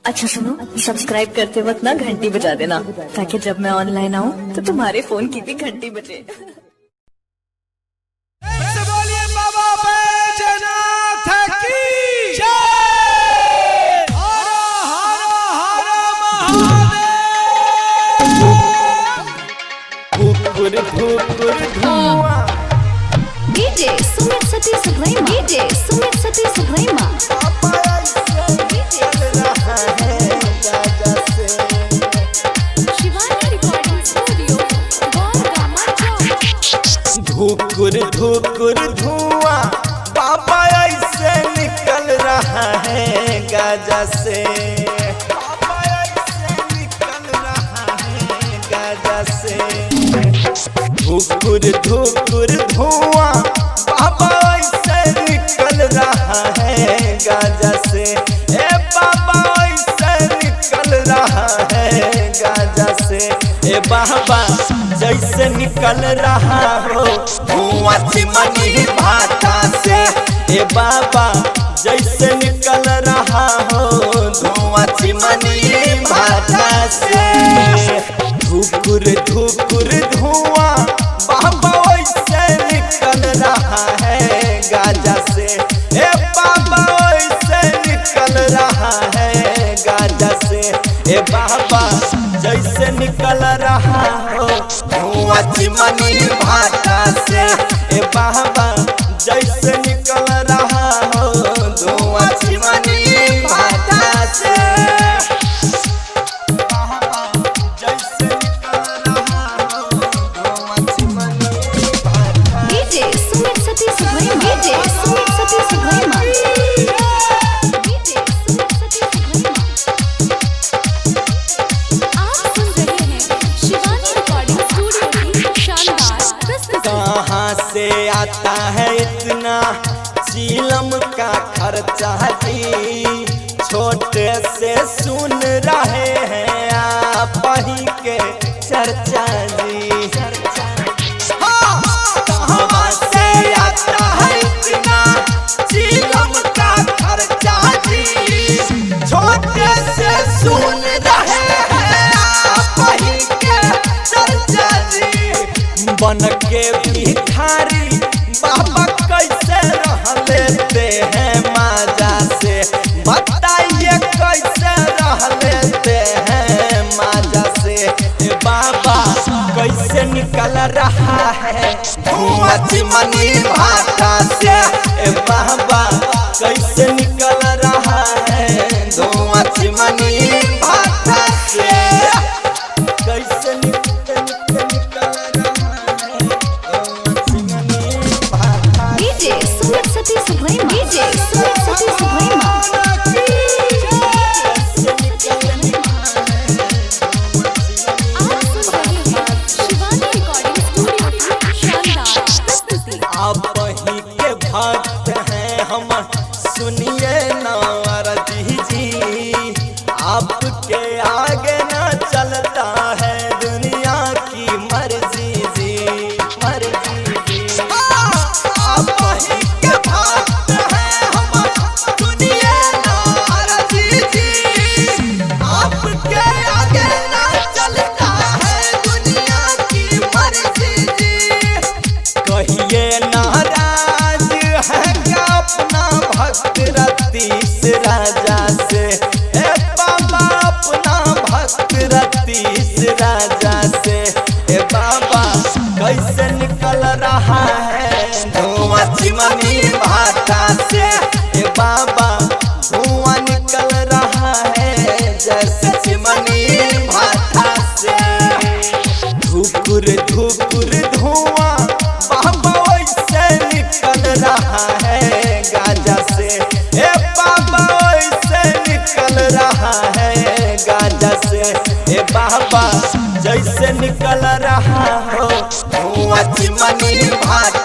अच्छा सुनो, सब्सक्राइब करते वक्त ना घंटी बजा देना ताकि जब मैं ऑनलाइन आऊँ तो तुम्हारे फोन की भी घंटी बजे। बोलिए बाबा बैजनाथ की जय। हर हर धुआं डीजे सुमित सतीश सुब्रह्मण्यम, डीजे सुमित सतीश सुब्रह्मण्यम। धुकुर धुकुर धुआं बाबा ऐसे निकल रहा है गाजा से, बाबा ऐसे निकल रहा है गाजा से। धुकुर धुकुर धुआं बाबा ऐसे निकल रहा है गाजा से, ए बाबा ऐसे निकल रहा है गाजा से। ए बाबा जैसे निकल रहा हो धुआं चिमनी भाटा से, ए बाबा जैसे निकल रहा हो धुआं चिमनी भाटा से। धुकुर धुकुर धुआं बाबा वैसे निकल रहा है गाजा से, ए बाबा वैसे निकल रहा है गाजा से। ए बाबा जैसे निकल रहा हो धुआं चिमनी भाटा से, ए बाबा जैसे निकल रहा हो धुआं चिमनी भाटा से। बाबा जैसे निकल रहा हो धुआं चिमनी भाटा। DJ Sumit Satish Subrahmanyam, DJ Sumit Satish Subrahmanyam. कहाँ से आता है इतना चीलम का खर्चा जी, छोटे से सुन रहे हैं आप ही के चर्चा जी। कहाँ से आता है इतना चीलम का खर्चा जी, छोटे से सुन रहे हैं आप ही के चर्चा जी। बन के भिखारी बाबा कैसे रह लेते हैं माजा से, बताइए कैसे रह लेते हैं माजा से। बाबा कैसे निकल रहा है धुआं चिमनी भाटा से, बाबा कैसे निकल रहा है धुआं चिमनी भाटा से। कैसे निकल रहा है धुआं चिमनी भाटा। DJ Sumit Satish Subrahmanyam, DJ Sumit Satish Subrahmanyam. आप ही के भक्त हैं हम, सुनिए नारदी जी, आपके आगे ना चलता है दुनिया की मर्जी जी, मर्जी जी। आप ही के भक्त हैं हम, सुनिए नारदी जी, आपके आगे ना चलता है दुनिया की मर्जी जी। कहिए नाराज है क्या अपना भक्त रतीश राजा से, ए बाबा अपना भक्त रतीश राजा से। ए बाबा कैसे निकल रहा है धुआं चिमनी भाटा से, ए बाबा धुआं निकल रहा है जैसे चिमनी भाटा से। धुकुर धुकुर धुआं बाबा वैसे निकल रहा है गाजा से, ए बाबा वैसे निकल रहा है गाजा से। ए बाबा जैसे निकल रहा हो धुआं चिमनी भाटा